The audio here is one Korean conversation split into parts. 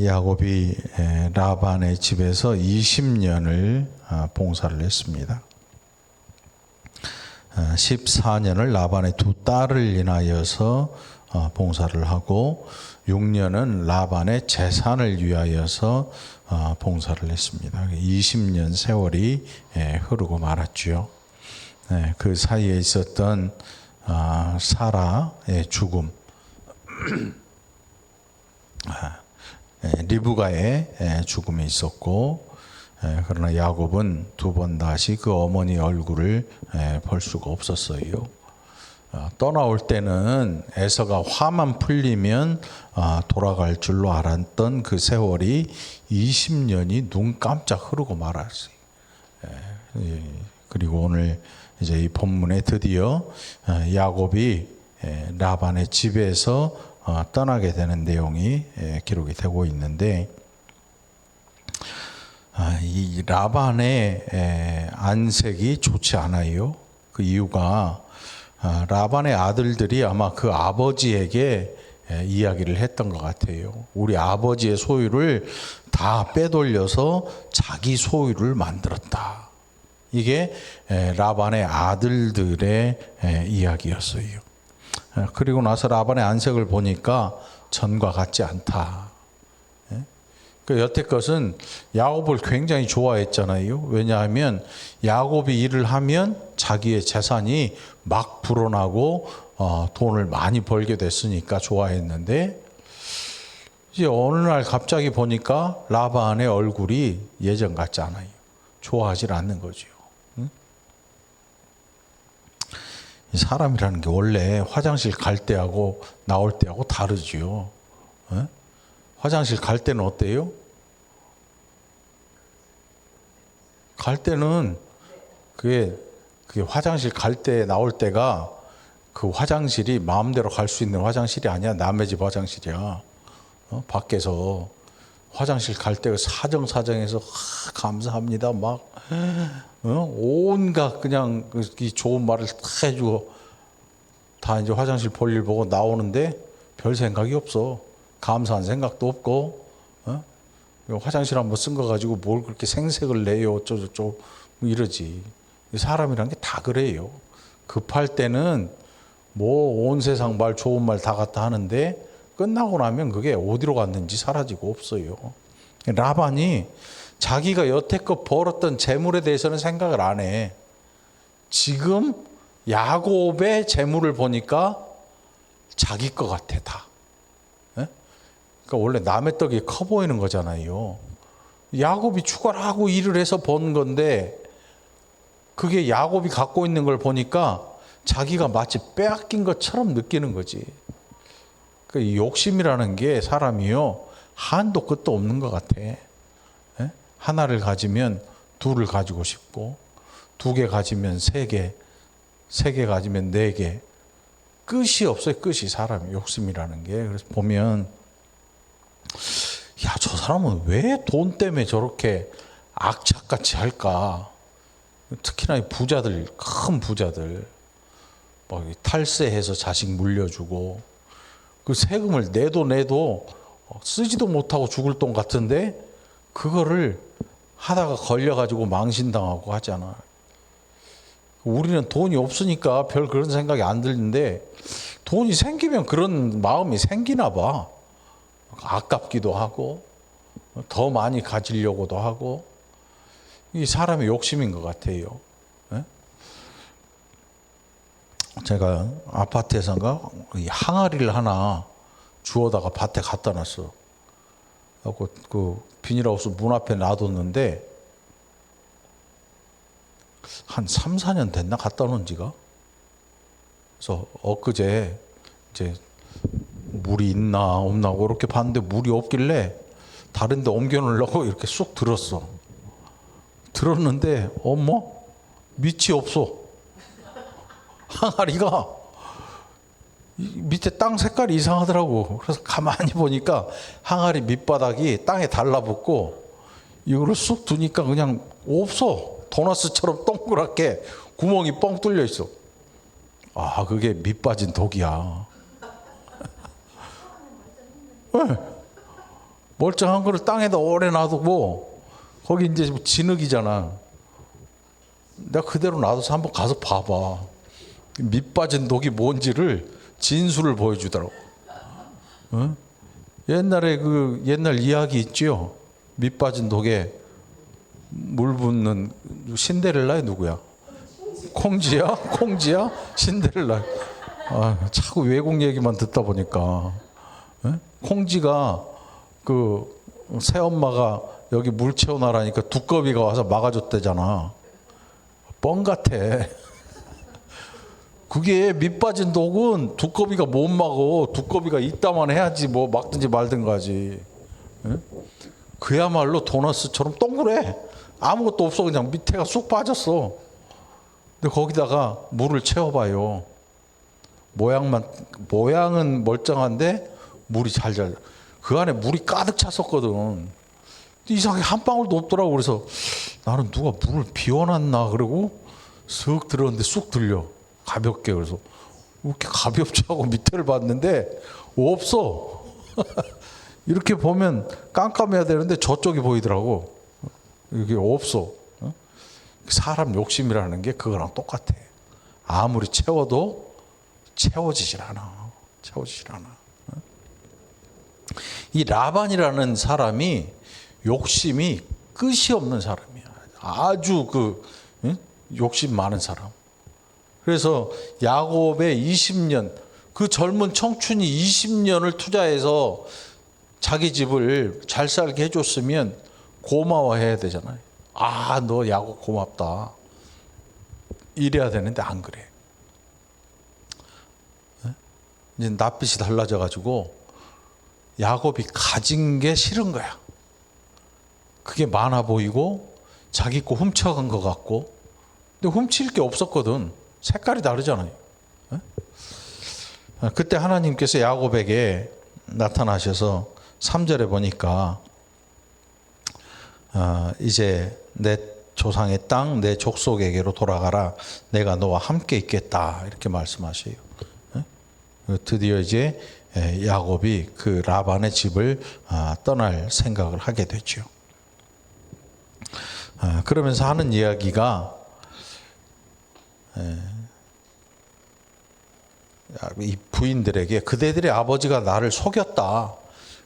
야곱이 라반의 집에서 20년을 봉사를 했습니다. 14년을 라반의 두 딸을 인하여서 봉사를 하고 6년은 라반의 재산을 위하여서 봉사를 했습니다. 20년 세월이 흐르고 말았죠. 그 사이에 있었던 사라의 죽음, 리브가의 죽음이 있었고, 그러나 야곱은 두 번 다시 그 어머니 얼굴을 볼 수가 없었어요. 떠나올 때는 에서가 화만 풀리면 돌아갈 줄로 알았던 그 세월이 20년이 눈 깜짝 흐르고 말았어요. 그리고 오늘 이제 이 본문에 드디어 야곱이 라반의 집에서 떠나게 되는 내용이 기록이 되고 있는데, 이 라반의 안색이 좋지 않아요. 그 이유가 라반의 아들들이 아마 그 아버지에게 이야기를 했던 것 같아요. 우리 아버지의 소유를 다 빼돌려서 자기 소유를 만들었다. 이게 라반의 아들들의 이야기였어요. 그리고 나서 라반의 안색을 보니까 전과 같지 않다. 그 여태껏은 야곱을 굉장히 좋아했잖아요. 왜냐하면 야곱이 일을 하면 자기의 재산이 막 불어나고 돈을 많이 벌게 됐으니까 좋아했는데, 이제 어느 날 갑자기 보니까 라반의 얼굴이 예전 같지 않아요. 좋아하지 않는 거죠. 사람이라는 게 원래 화장실 갈 때하고 나올 때하고 다르죠. 화장실 갈 때는 어때요? 갈 때는 그게 화장실 갈 때 나올 때가 그 화장실이 마음대로 갈 수 있는 화장실이 아니야. 남의 집 화장실이야. 밖에서 화장실 갈 때 사정사정해서 감사합니다 막 온갖 그냥 이 좋은 말을 다 해주고 다 이제 화장실 볼일 보고 나오는데 별 생각이 없어. 감사한 생각도 없고, 화장실 한번 쓴 거 가지고 뭘 그렇게 생색을 내요 어쩌고저쩌고 뭐 이러지. 사람이란 게 다 그래요. 급할 때는 뭐 온 세상 말 좋은 말 다 갖다 하는데 끝나고 나면 그게 어디로 갔는지 사라지고 없어요. 라반이 자기가 여태껏 벌었던 재물에 대해서는 생각을 안 해. 지금 야곱의 재물을 보니까 자기 것 같아 다. 그러니까 원래 남의 떡이 커 보이는 거잖아요. 야곱이 추가하고 일을 해서 번 건데 그게 야곱이 갖고 있는 걸 보니까 자기가 마치 빼앗긴 것처럼 느끼는 거지. 그 욕심이라는 게 사람이요 한도 끝도 없는 것 같아. 하나를 가지면 둘을 가지고 싶고, 두 개 가지면 세 개, 세 개 가지면 네 개. 끝이 없어요. 끝이 사람이 욕심이라는 게. 그래서 보면 야, 저 사람은 왜 돈 때문에 저렇게 악착같이 할까? 특히나 부자들, 큰 부자들 막 탈세해서 자식 물려주고 그 세금을 내도 쓰지도 못하고 죽을 돈 같은데 그거를 하다가 걸려가지고 망신당하고 하잖아. 우리는 돈이 없으니까 별 그런 생각이 안 드는데 돈이 생기면 그런 마음이 생기나 봐. 아깝기도 하고 더 많이 가지려고도 하고. 이 사람의 욕심인 것 같아요. 제가 아파트에선가 항아리를 하나 주워다가 밭에 갖다 놨어. 하고 그 비닐하우스 문 앞에 놔뒀는데 한 3, 4년 됐나 갖다 놓은 지가. 그래서 엊그제 이제 물이 있나 없나 그렇게 봤는데 물이 없길래 다른 데 옮겨 놓으려고 이렇게 쑥 들었어. 들었는데 어머 밑이 없어. 항아리가 밑에 땅 색깔이 이상하더라고. 그래서 가만히 보니까 항아리 밑바닥이 땅에 달라붙고 이거를 쑥 두니까 그냥 없어. 도너스처럼 동그랗게 구멍이 뻥 뚫려 있어. 아, 그게 밑 빠진 독이야. 네. 멀쩡한 거를 땅에다 오래 놔두고 거기 이제 진흙이잖아. 내가 그대로 놔둬서 한번 가서 봐봐. 밑 빠진 독이 뭔지를 진술을 보여주더라고. 어? 옛날에 그 옛날 이야기 있죠. 밑 빠진 독에 물 붓는 신데렐라의 누구야? 콩지야? 콩지야? 신데렐라. 아, 자꾸 외국 얘기만 듣다 보니까 콩지가 그 새엄마가 여기 물 채워놔라니까 두꺼비가 와서 막아줬대잖아. 뻥 같아. 그게 밑 빠진 독은 두꺼비가 못 막어. 두꺼비가 있다만 해야지 뭐 막든지 말든가 하지. 그야말로 도너스처럼 동그래. 아무것도 없어. 그냥 밑에가 쑥 빠졌어. 근데 거기다가 물을 채워봐요. 모양은 멀쩡한데 물이 잘잘. 그 안에 물이 가득 찼었거든. 이상하게 한 방울도 없더라고. 그래서 나는 누가 물을 비워놨나 그러고 쓱 들었는데 쑥 들려. 가볍게. 그래서 왜 이렇게 가볍지 하고 밑에를 봤는데 없어. 이렇게 보면 깜깜해야 되는데 저쪽이 보이더라고. 이게 없어. 사람 욕심이라는 게 그거랑 똑같아. 아무리 채워도 채워지질 않아. 채워지질 않아. 이 라반이라는 사람이 욕심이 끝이 없는 사람이야. 아주 욕심 많은 사람. 그래서 야곱의 20년, 그 젊은 청춘이 20년을 투자해서 자기 집을 잘 살게 해줬으면 고마워해야 되잖아요. 아, 너 야곱 고맙다. 이래야 되는데 안 그래. 이제 낯빛이 달라져가지고 야곱이 가진 게 싫은 거야. 그게 많아 보이고 자기 거 훔쳐간 것 같고. 근데 훔칠 게 없었거든. 색깔이 다르잖아요. 그때 하나님께서 야곱에게 나타나셔서 3절에 보니까 이제 내 조상의 땅, 내 족속에게로 돌아가라. 내가 너와 함께 있겠다. 이렇게 말씀하셔요. 드디어 이제 야곱이 그 라반의 집을 떠날 생각을 하게 되죠. 그러면서 하는 이야기가 이 부인들에게 그대들의 아버지가 나를 속였다.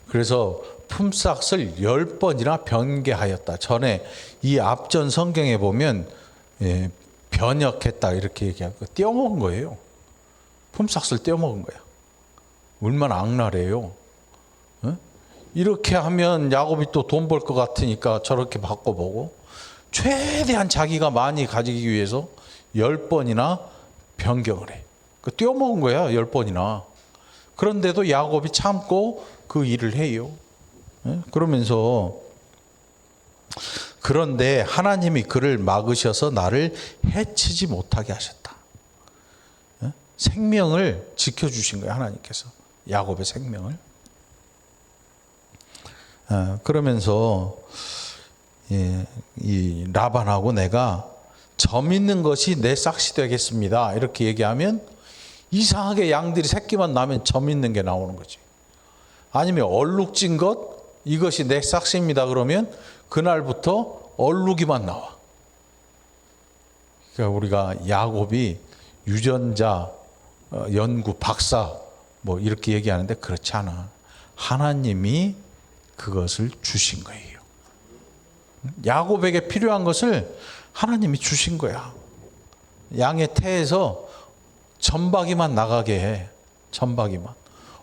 그래서 품삯을 10번이나 변개하였다. 전에 이 앞전 성경에 보면 변역했다 이렇게 얘기하고 떼어먹은 거예요. 품삯을 떼어먹은 거야. 얼마나 악랄해요. 이렇게 하면 야곱이 또 돈 벌 것 같으니까 저렇게 바꿔보고 최대한 자기가 많이 가지기 위해서 10번이나 변경을 해. 떼어먹은 거야 10번이나. 그런데도 야곱이 참고 그 일을 해요. 그러면서 그런데 하나님이 그를 막으셔서 나를 해치지 못하게 하셨다. 생명을 지켜주신 거예요. 하나님께서 야곱의 생명을. 그러면서 이 라반하고 내가 점 있는 것이 내 싹이 되겠습니다. 이렇게 얘기하면 이상하게 양들이 새끼만 나면 점 있는 게 나오는 거지. 아니면 얼룩진 것 이것이 내 싹입니다. 그러면 그날부터 얼룩이만 나와. 그러니까 우리가 야곱이 유전자 연구 박사 뭐 이렇게 얘기하는데 그렇지 않아. 하나님이 그것을 주신 거예요. 야곱에게 필요한 것을 하나님이 주신 거야. 양의 태에서 점박이만 나가게 해. 점박이만.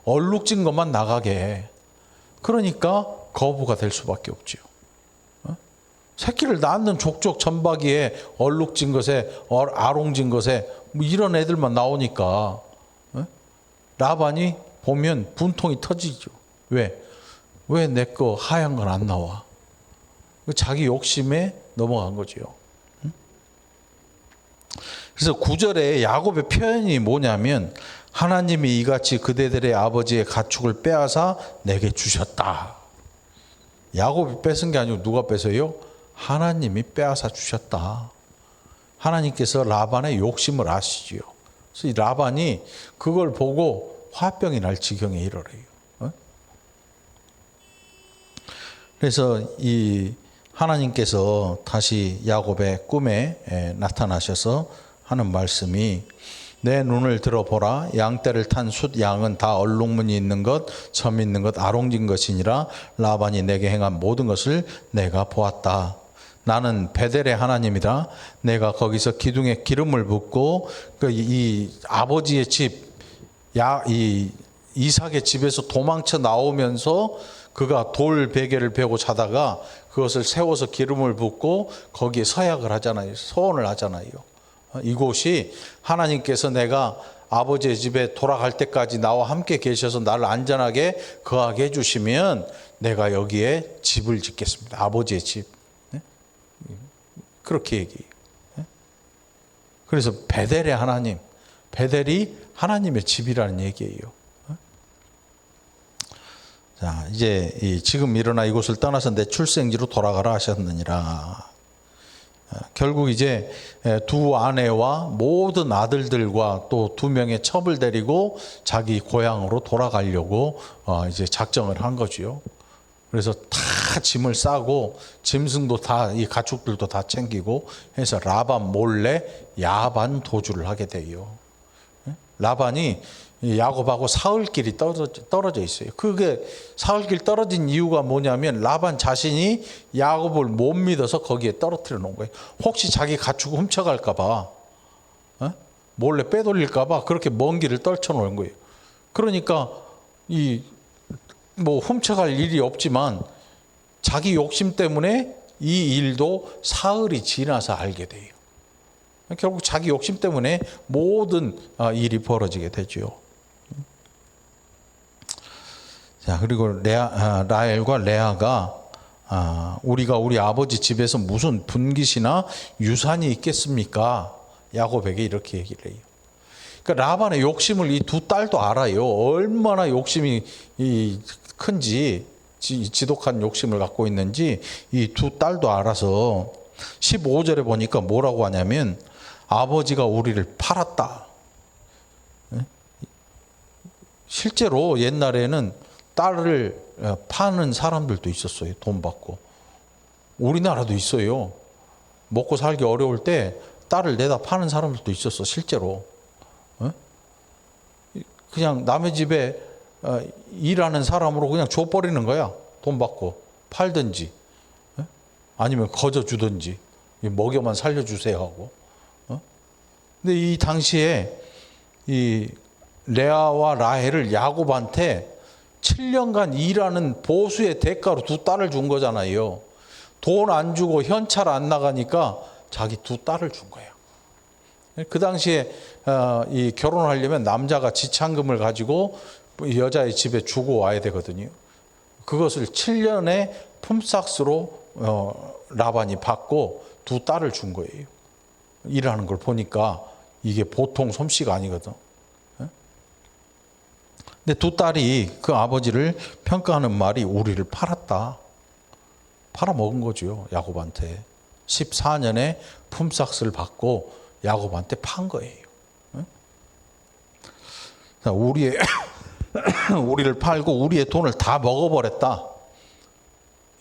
얼룩진 것만 나가게 해. 그러니까 거부가 될 수밖에 없지요. 새끼를 낳는 족족 점박이에 얼룩진 것에 아롱진 것에 뭐 이런 애들만 나오니까 라반이 보면 분통이 터지죠. 왜 내 거 하얀 건 안 나와? 자기 욕심에 넘어간 거죠. 그래서 9절에 야곱의 표현이 뭐냐면 하나님이 이같이 그대들의 아버지의 가축을 빼앗아 내게 주셨다. 야곱이 뺏은 게 아니고 누가 뺏어요? 하나님이 빼앗아 주셨다. 하나님께서 라반의 욕심을 아시지요. 그래서 이 라반이 그걸 보고 화병이 날 지경에 이르러요. 그래서 이 하나님께서 다시 야곱의 꿈에 나타나셔서 하는 말씀이 내 눈을 들어보라. 양떼를 탄 숫 양은 다 얼룩무늬 있는 것, 점 있는 것, 아롱진 것이니라. 라반이 내게 행한 모든 것을 내가 보았다. 나는 베델의 하나님이라. 내가 거기서 기둥에 기름을 붓고 이 아버지의 집, 이 이삭의 집에서 도망쳐 나오면서 그가 돌 베개를 베고 자다가 그것을 세워서 기름을 붓고 거기에 서약을 하잖아요. 서원을 하잖아요. 이곳이 하나님께서 내가 아버지의 집에 돌아갈 때까지 나와 함께 계셔서 나를 안전하게 거하게 해주시면 내가 여기에 집을 짓겠습니다. 아버지의 집. 그렇게 얘기해요. 그래서 베델의 하나님, 베델이 하나님의 집이라는 얘기예요. 자, 이제 지금 일어나 이곳을 떠나서 내 출생지로 돌아가라 하셨느니라. 결국 이제 두 아내와 모든 아들들과 또 두 명의 첩을 데리고 자기 고향으로 돌아가려고 이제 작정을 한 거지요. 그래서 다 짐을 싸고 짐승도 다 이 가축들도 다 챙기고 해서 라반 몰래 야반 도주를 하게 돼요. 라반이 야곱하고 사흘길이 떨어져 있어요. 그게 사흘길 떨어진 이유가 뭐냐면 라반 자신이 야곱을 못 믿어서 거기에 떨어뜨려 놓은 거예요. 혹시 자기 가축 훔쳐갈까 봐, 몰래 빼돌릴까 봐 그렇게 먼 길을 떨쳐 놓은 거예요. 그러니까 뭐 훔쳐갈 일이 없지만 자기 욕심 때문에 이 일도 사흘이 지나서 알게 돼요. 결국 자기 욕심 때문에 모든 일이 벌어지게 되죠. 자, 그리고 라헬과 레아가 우리가 우리 아버지 집에서 무슨 분깃이나 유산이 있겠습니까? 야곱에게 이렇게 얘기를 해요. 그러니까 라반의 욕심을 이 두 딸도 알아요. 얼마나 욕심이 큰지, 지독한 욕심을 갖고 있는지 이 두 딸도 알아서 15절에 보니까 뭐라고 하냐면 아버지가 우리를 팔았다. 실제로 옛날에는 딸을 파는 사람들도 있었어요. 돈 받고. 우리나라도 있어요. 먹고 살기 어려울 때 딸을 내다 파는 사람들도 있었어. 실제로. 그냥 남의 집에 일하는 사람으로 그냥 줘버리는 거야. 돈 받고. 팔든지 아니면 거저 주든지 먹여만 살려주세요 하고. 근데 이 당시에 이 레아와 라헬을 야곱한테 7년간 일하는 보수의 대가로 두 딸을 준 거잖아요. 돈 안 주고 현찰 안 나가니까 자기 두 딸을 준 거예요. 그 당시에 이 결혼하려면 남자가 지참금을 가지고 여자의 집에 주고 와야 되거든요. 그것을 7년의 품삯으로 라반이 받고 두 딸을 준 거예요. 일하는 걸 보니까 이게 보통 솜씨가 아니거든. 근데 두 딸이 그 아버지를 평가하는 말이 우리를 팔았다. 팔아먹은 거죠. 야곱한테. 14년의 품삯을 받고 야곱한테 판 거예요. 우리를 팔고 우리의 돈을 다 먹어버렸다.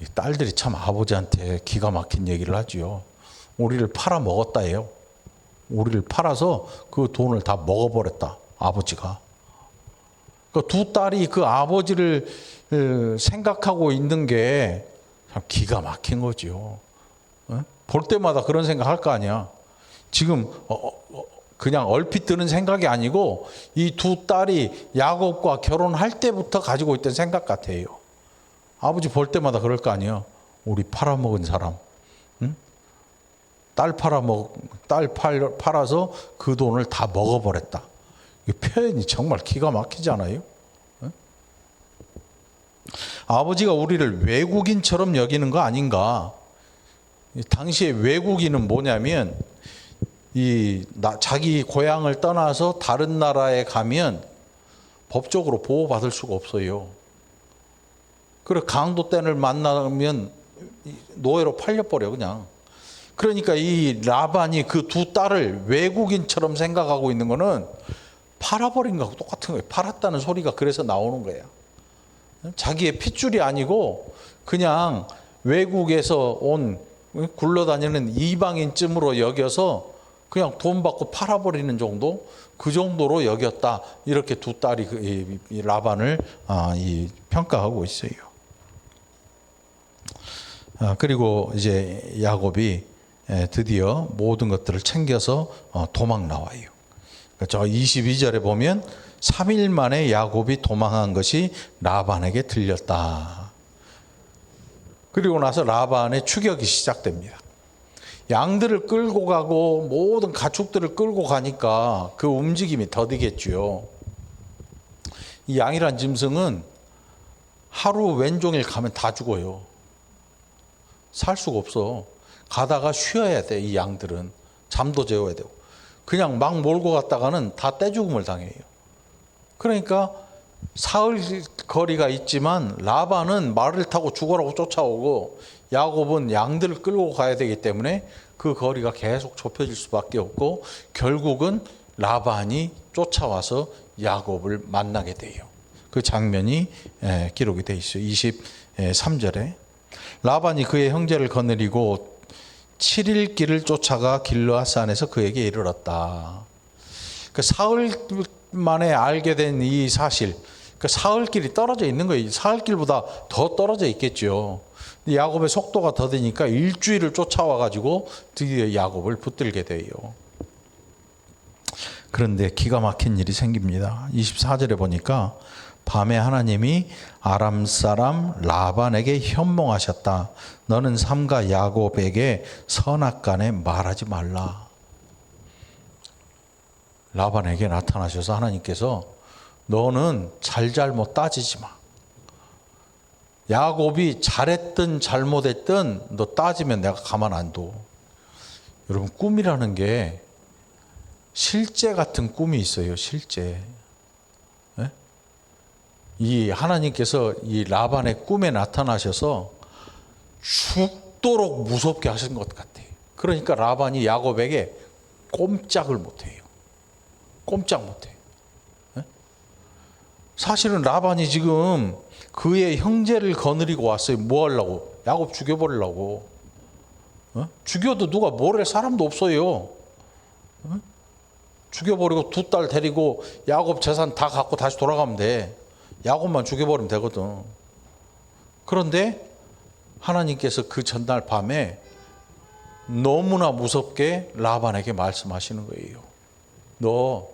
이 딸들이 참 아버지한테 기가 막힌 얘기를 하지요. 우리를 팔아먹었다예요. 우리를 팔아서 그 돈을 다 먹어버렸다. 아버지가. 그 두 딸이 그 아버지를 생각하고 있는 게 참 기가 막힌 거죠. 볼 때마다 그런 생각 할 거 아니야. 지금 그냥 얼핏 드는 생각이 아니고 이 두 딸이 야곱과 결혼할 때부터 가지고 있던 생각 같아요. 아버지 볼 때마다 그럴 거 아니에요. 우리 팔아먹은 사람. 딸 팔아서 그 돈을 다 먹어버렸다. 이 표현이 정말 기가 막히지 않아요? 아버지가 우리를 외국인처럼 여기는 거 아닌가? 당시에 외국인은 뭐냐면 자기 고향을 떠나서 다른 나라에 가면 법적으로 보호받을 수가 없어요. 그래 강도 땐을 만나면 노예로 팔려버려 그냥. 그러니까 이 라반이 그 두 딸을 외국인처럼 생각하고 있는 거는 팔아버린 거하고 똑같은 거예요. 팔았다는 소리가 그래서 나오는 거예요. 자기의 핏줄이 아니고 그냥 외국에서 온 굴러다니는 이방인쯤으로 여겨서 그냥 돈 받고 팔아버리는 정도, 그 정도로 여겼다. 이렇게 두 딸이 이 라반을 평가하고 있어요. 그리고 이제 야곱이 드디어 모든 것들을 챙겨서 도망 나와요. 저 22절에 보면 3일 만에 야곱이 도망한 것이 라반에게 들렸다. 그리고 나서 라반의 추격이 시작됩니다. 양들을 끌고 가고 모든 가축들을 끌고 가니까 그 움직임이 더디겠죠. 이 양이란 짐승은 하루 왼종일 가면 다 죽어요. 살 수가 없어. 가다가 쉬어야 돼. 이 양들은 잠도 재워야 되고, 그냥 막 몰고 갔다가는 다 떼죽음을 당해요. 그러니까 사흘 거리가 있지만 라반은 말을 타고 죽어라고 쫓아오고, 야곱은 양들을 끌고 가야 되기 때문에 그 거리가 계속 좁혀질 수밖에 없고, 결국은 라반이 쫓아와서 야곱을 만나게 돼요. 그 장면이 기록이 돼 있어요. 23절에 라반이 그의 형제를 거느리고 7일 길을 쫓아가 길르앗산에서 그에게 이르렀다. 그 사흘 만에 알게 된 이 사실, 그 사흘 길이 떨어져 있는 거예요. 사흘 길보다 더 떨어져 있겠죠. 야곱의 속도가 더디니까 일주일을 쫓아와 가지고 드디어 야곱을 붙들게 돼요. 그런데 기가 막힌 일이 생깁니다. 24절에 보니까 밤에 하나님이 아람 사람 라반에게 현몽하셨다. 너는 삼가 야곱에게 선악간에 말하지 말라. 라반에게 나타나셔서 하나님께서 너는 잘잘못 따지지 마. 야곱이 잘했든 잘못했든 너 따지면 내가 가만 안 둬. 여러분, 꿈이라는 게 실제 같은 꿈이 있어요. 실제. 네? 이 하나님께서 이 라반의 꿈에 나타나셔서 죽도록 무섭게 하신 것 같아요. 그러니까 라반이 야곱에게 꼼짝을 못해요. 꼼짝 못해요. 네? 사실은 라반이 지금 그의 형제를 거느리고 왔어요. 뭐 하려고? 야곱 죽여버리려고. 죽여도 누가 뭘 할 사람도 없어요. 죽여버리고 두 딸 데리고 야곱 재산 다 갖고 다시 돌아가면 돼. 야곱만 죽여버리면 되거든. 그런데 하나님께서 그 전날 밤에 너무나 무섭게 라반에게 말씀하시는 거예요. 너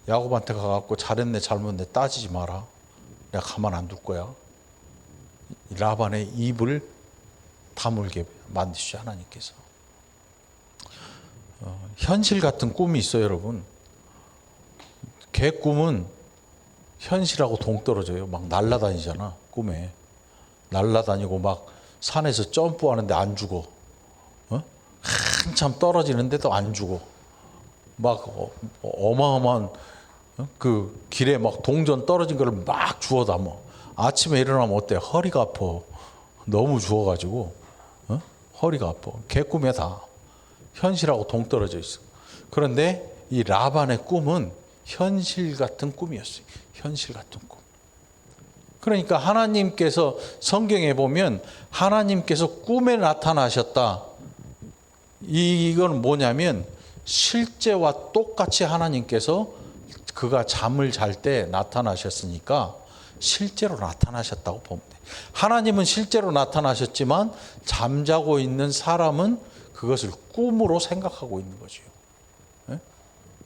야곱한테 가갖고 잘했네 잘못했네 따지지 마라. 내가 가만 안 둘 거야. 라반의 입을 다물게 만드시죠, 하나님께서. 현실 같은 꿈이 있어요, 여러분. 개 꿈은 현실하고 동떨어져요. 막 날아다니잖아, 꿈에. 날아다니고 막 산에서 점프하는데 안 죽어. 한참 떨어지는데도 안 죽어. 막 어마어마한 그 길에 막 동전 떨어진 거를 막 주워 담아. 아침에 일어나면 어때? 허리가 아파. 너무 주워가지고 허리가 아파. 개꿈에 다 현실하고 동떨어져 있어. 그런데 이 라반의 꿈은 현실 같은 꿈이었어요. 현실 같은 꿈. 그러니까 하나님께서 성경에 보면 하나님께서 꿈에 나타나셨다. 이건 뭐냐면 실제와 똑같이 하나님께서 그가 잠을 잘 때 나타나셨으니까 실제로 나타나셨다고 보면 돼. 하나님은 실제로 나타나셨지만 잠자고 있는 사람은 그것을 꿈으로 생각하고 있는 거죠.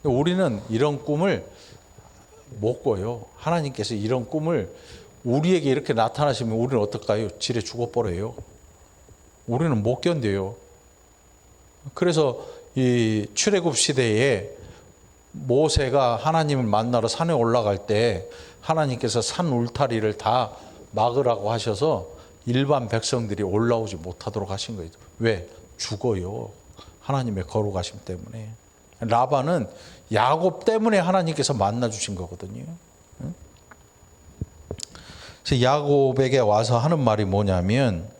우리는 이런 꿈을 못 꿔요. 하나님께서 이런 꿈을 우리에게 이렇게 나타나시면 우리는 어떨까요? 지레 죽어버려요. 우리는 못 견뎌요. 그래서 이 출애굽 시대에 모세가 하나님을 만나러 산에 올라갈 때 하나님께서 산 울타리를 다 막으라고 하셔서 일반 백성들이 올라오지 못하도록 하신 거예요. 왜? 죽어요. 하나님의 거룩하심 때문에. 라반은 야곱 때문에 하나님께서 만나 주신 거거든요. 그래서 야곱에게 와서 하는 말이 뭐냐면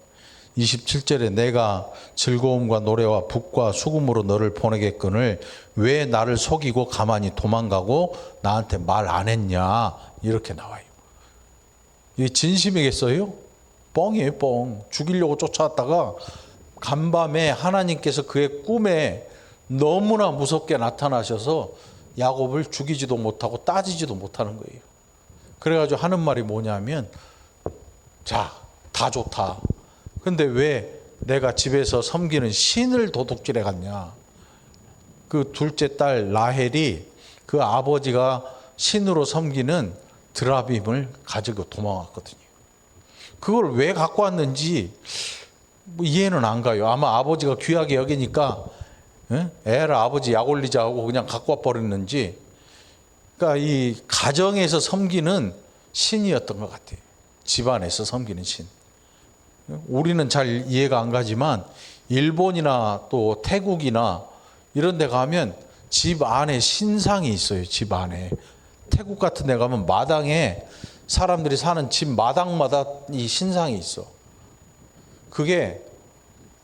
27절에 내가 즐거움과 노래와 북과 수금으로 너를 보내겠거늘 왜 나를 속이고 가만히 도망가고 나한테 말 안 했냐, 이렇게 나와요. 이게 진심이겠어요? 뻥이에요, 뻥. 죽이려고 쫓아왔다가 간밤에 하나님께서 그의 꿈에 너무나 무섭게 나타나셔서 야곱을 죽이지도 못하고 따지지도 못하는 거예요. 그래가지고 하는 말이 뭐냐면, 자, 다 좋다. 근데 왜 내가 집에서 섬기는 신을 도둑질해 갔냐? 그 둘째 딸 라헬이 그 아버지가 신으로 섬기는 드라빔을 가지고 도망왔거든요. 그걸 왜 갖고 왔는지 뭐 이해는 안 가요. 아마 아버지가 귀하게 여기니까 애를 아버지 약 올리자 하고 그냥 갖고 와 버렸는지. 그러니까 이 가정에서 섬기는 신이었던 것 같아요. 집안에서 섬기는 신. 우리는 잘 이해가 안 가지만 일본이나 또 태국이나 이런 데 가면 집 안에 신상이 있어요. 집 안에. 태국 같은 데 가면 마당에 사람들이 사는 집 마당마다 이 신상이 있어. 그게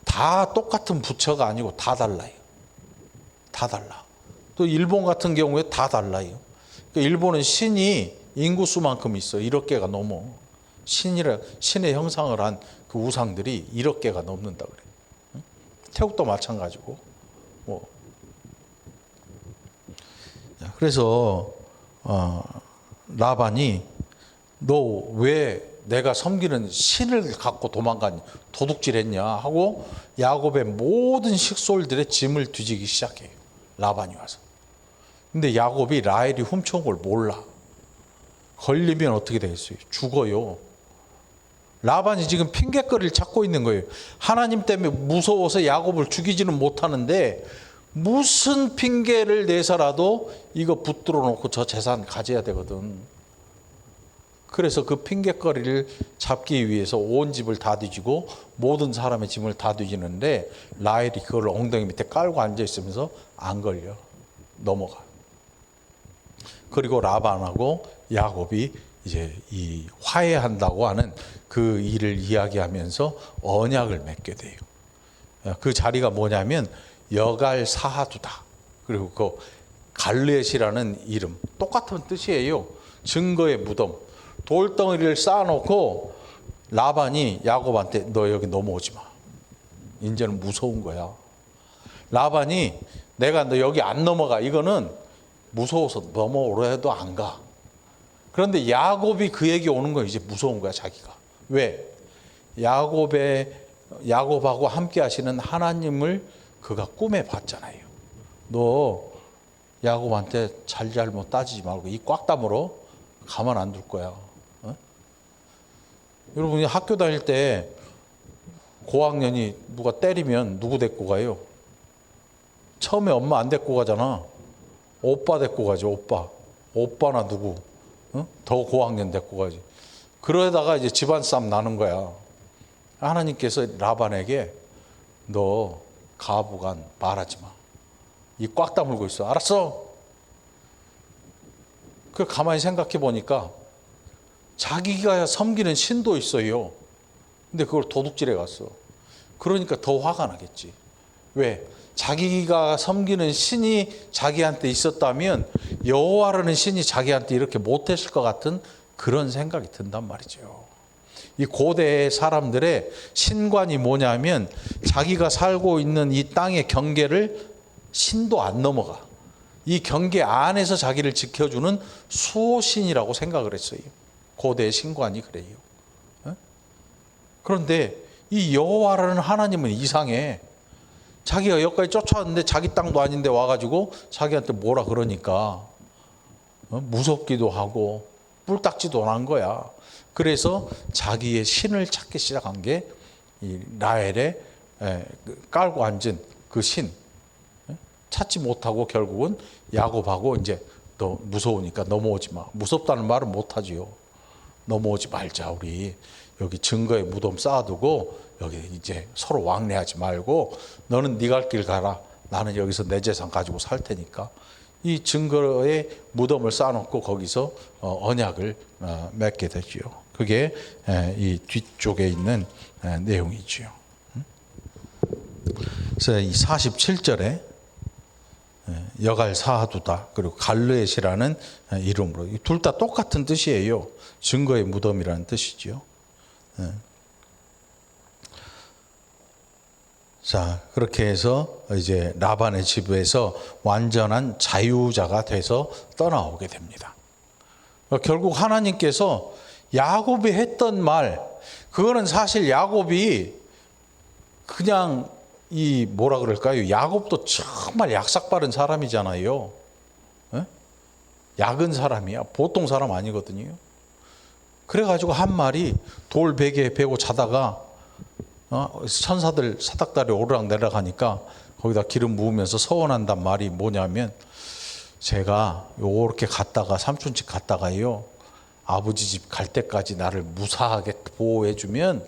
다 똑같은 부처가 아니고 다 달라요. 다 달라. 또 일본 같은 경우에 다 달라요. 그러니까 일본은 신이 인구수만큼 있어. 1억 개가 넘어. 신의 형상을 한 그 우상들이 1억 개가 넘는다 그래. 태국도 마찬가지고. 뭐. 그래서 라반이 너 왜 내가 섬기는 신을 갖고 도망갔냐, 도둑질했냐 하고 야곱의 모든 식솔들의 짐을 뒤지기 시작해요. 라반이 와서. 근데 야곱이 라헬이 훔쳐온 걸 몰라. 걸리면 어떻게 되겠어요? 죽어요. 라반이 지금 핑계거리를 찾고 있는 거예요. 하나님 때문에 무서워서 야곱을 죽이지는 못하는데 무슨 핑계를 내서라도 이거 붙들어 놓고 저 재산 가져야 되거든. 그래서 그 핑계거리를 잡기 위해서 온 집을 다 뒤지고 모든 사람의 짐을 다 뒤지는데 라헬이 그걸 엉덩이 밑에 깔고 앉아 있으면서 안 걸려. 넘어가. 그리고 라반하고 야곱이 이제 이 화해한다고 하는 그 일을 이야기하면서 언약을 맺게 돼요. 그 자리가 뭐냐면 여갈 사하두다. 그리고 그 갈렛이라는 이름 똑같은 뜻이에요. 증거의 무덤. 돌덩이를 쌓아놓고 라반이 야곱한테 너 여기 넘어오지 마. 이제는 무서운 거야. 라반이 내가 너 여기 안 넘어가. 이거는 무서워서 넘어오려 해도 안 가. 그런데 야곱이 그에게 오는 건 이제 무서운 거야, 자기가. 왜? 야곱하고 함께 하시는 하나님을 그가 꿈에 봤잖아요. 너 야곱한테 잘잘못 따지지 말고 이 꽉 다물어. 가만 안 둘 거야. 어? 여러분이 학교 다닐 때 고학년이 누가 때리면 누구 데리고 가요? 처음에 엄마 안 데리고 가잖아. 오빠 데리고 가죠, 오빠. 오빠나 누구. 어? 더 고학년 데리고 가지. 그러다가 이제 집안 싸움 나는 거야. 하나님께서 라반에게 너 가부간 말하지 마. 이 꽉 다물고 있어. 알았어? 그 가만히 생각해 보니까 자기가 섬기는 신도 있어요. 근데 그걸 도둑질해 갔어. 그러니까 더 화가 나겠지. 왜? 자기가 섬기는 신이 자기한테 있었다면 여호와라는 신이 자기한테 이렇게 못했을 것 같은 그런 생각이 든단 말이죠. 이 고대 사람들의 신관이 뭐냐면 자기가 살고 있는 이 땅의 경계를 신도 안 넘어가. 이 경계 안에서 자기를 지켜주는 수호신이라고 생각을 했어요. 고대의 신관이 그래요. 그런데 이 여호와라는 하나님은 이상해. 자기가 여기까지 쫓아왔는데 자기 땅도 아닌데 와가지고 자기한테 뭐라 그러니까 무섭기도 하고 뿔딱지도 난 거야. 그래서 자기의 신을 찾기 시작한 게 이 라헬의 깔고 앉은 그 신. 찾지 못하고 결국은 야곱하고 이제 너 무서우니까 넘어오지 마. 무섭다는 말은 못하지요. 넘어오지 말자. 우리 여기 증거의 무덤 쌓아두고 여기 이제 서로 왕래하지 말고 너는 네 갈 길 가라. 나는 여기서 내 재산 가지고 살 테니까. 이 증거의 무덤을 쌓아놓고 거기서 언약을 맺게 되지요. 그게 이 뒤쪽에 있는 내용이지요. 그래서 이 47절에 여갈 사하두다 그리고 갈르엣이라는 이름으로 둘 다 똑같은 뜻이에요. 증거의 무덤이라는 뜻이지요. 자, 그렇게 해서 이제 라반의 집에서 완전한 자유자가 돼서 떠나오게 됩니다. 결국 하나님께서 야곱이 했던 말, 그거는 사실 야곱이 그냥 뭐라 그럴까요? 야곱도 정말 약삭 빠른 사람이잖아요. 에? 약은 사람이야. 보통 사람 아니거든요. 그래가지고 한 말이 돌 베개에 베고 자다가 천사들 사닥다리 오르락내리락 하니까 거기다 기름 부으면서 서원한단 말이 뭐냐면, 제가 요렇게 갔다가 삼촌집 갔다가요, 아버지 집 갈 때까지 나를 무사하게 보호해주면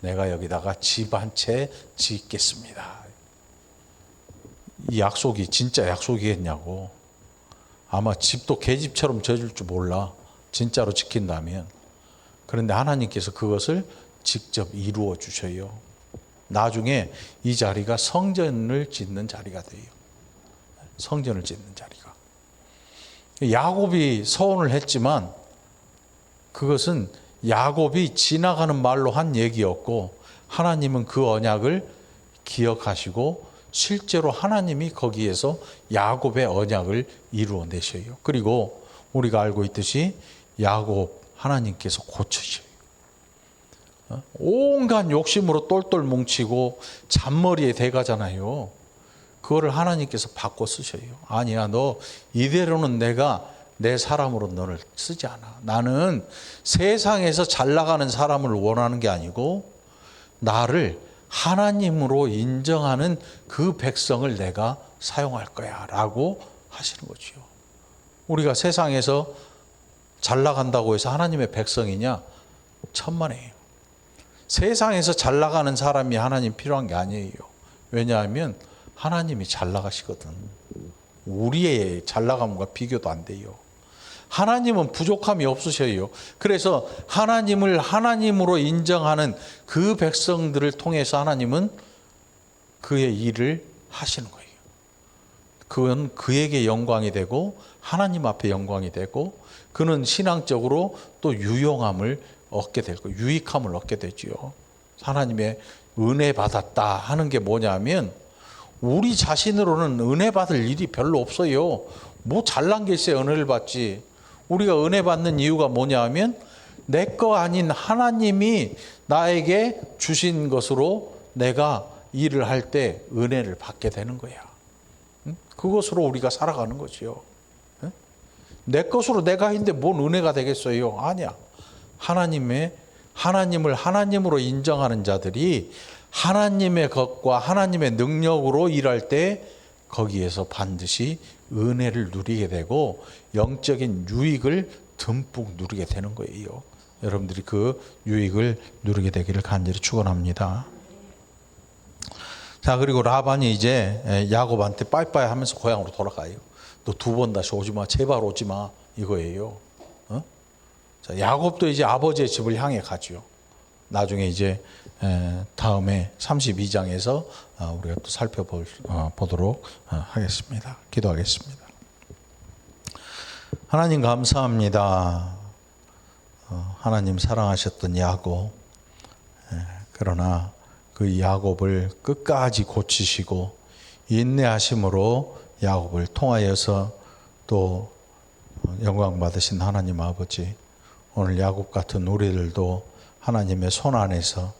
내가 여기다가 집 한 채 짓겠습니다. 이 약속이 진짜 약속이겠냐고. 아마 집도 개집처럼 져줄 줄 몰라, 진짜로 지킨다면. 그런데 하나님께서 그것을 직접 이루어 주셔요. 나중에 이 자리가 성전을 짓는 자리가 돼요. 성전을 짓는 자리가. 야곱이 서원을 했지만 그것은 야곱이 지나가는 말로 한 얘기였고, 하나님은 그 언약을 기억하시고 실제로 하나님이 거기에서 야곱의 언약을 이루어내셔요. 그리고 우리가 알고 있듯이 야곱 하나님께서 고치셔요. 온갖 욕심으로 똘똘 뭉치고 잔머리에 대가잖아요. 그거를 하나님께서 바꿔 쓰셔요. 아니야, 너 이대로는 내가 내 사람으로 너를 쓰지 않아. 나는 세상에서 잘 나가는 사람을 원하는 게 아니고 나를 하나님으로 인정하는 그 백성을 내가 사용할 거야 라고 하시는 거죠. 우리가 세상에서 잘 나간다고 해서 하나님의 백성이냐? 천만에요. 세상에서 잘 나가는 사람이 하나님 필요한 게 아니에요. 왜냐하면 하나님이 잘 나가시거든. 우리의 잘 나감과 비교도 안 돼요. 하나님은 부족함이 없으셔요. 그래서 하나님을 하나님으로 인정하는 그 백성들을 통해서 하나님은 그의 일을 하시는 거예요. 그건 그에게 영광이 되고 하나님 앞에 영광이 되고, 그는 신앙적으로 또 유용함을 얻게 될 거예요. 유익함을 얻게 되죠. 하나님의 은혜 받았다 하는 게 뭐냐면, 우리 자신으로는 은혜 받을 일이 별로 없어요. 뭐 잘난 게 있어야 은혜를 받지. 우리가 은혜 받는 이유가 뭐냐면 내 거 아닌 하나님이 나에게 주신 것으로 내가 일을 할 때 은혜를 받게 되는 거야. 그것으로 우리가 살아가는 거지요. 내 것으로 내가 했는데 뭔 은혜가 되겠어요? 아니야. 하나님을 하나님으로 인정하는 자들이 하나님의 것과 하나님의 능력으로 일할 때 거기에서 반드시 은혜를 누리게 되고 영적인 유익을 듬뿍 누리게 되는 거예요. 여러분들이 그 유익을 누리게 되기를 간절히 축원합니다. 자, 그리고 라반이 이제 야곱한테 빠이빠이 하면서 고향으로 돌아가요. 너 두 번 다시 오지 마, 제발 오지 마, 이거예요. 자, 야곱도 이제 아버지의 집을 향해 가죠. 나중에 이제 다음에 32장에서 우리가 또 살펴보도록 하겠습니다. 기도하겠습니다. 하나님 감사합니다. 하나님 사랑하셨던 야곱, 그러나 그 야곱을 끝까지 고치시고 인내하심으로 야곱을 통하여서 또 영광 받으신 하나님 아버지, 오늘 야곱 같은 우리들도 하나님의 손 안에서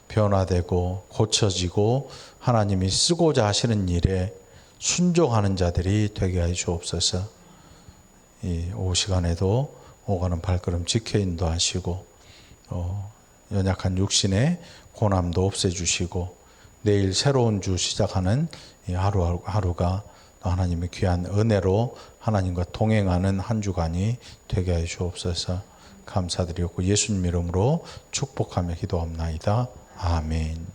변화되고 고쳐지고 하나님이 쓰고자 하시는 일에 순종하는 자들이 되게 해 주옵소서. 이 오후 시간에도 오가는 발걸음 지켜 인도하시고 연약한 육신의 고난도 없애주시고 내일 새로운 주 시작하는 이 하루하루가 하나님의 귀한 은혜로 하나님과 동행하는 한 주간이 되게 해 주옵소서. 감사드리고 예수님 이름으로 축복하며 기도합나이다. 아멘.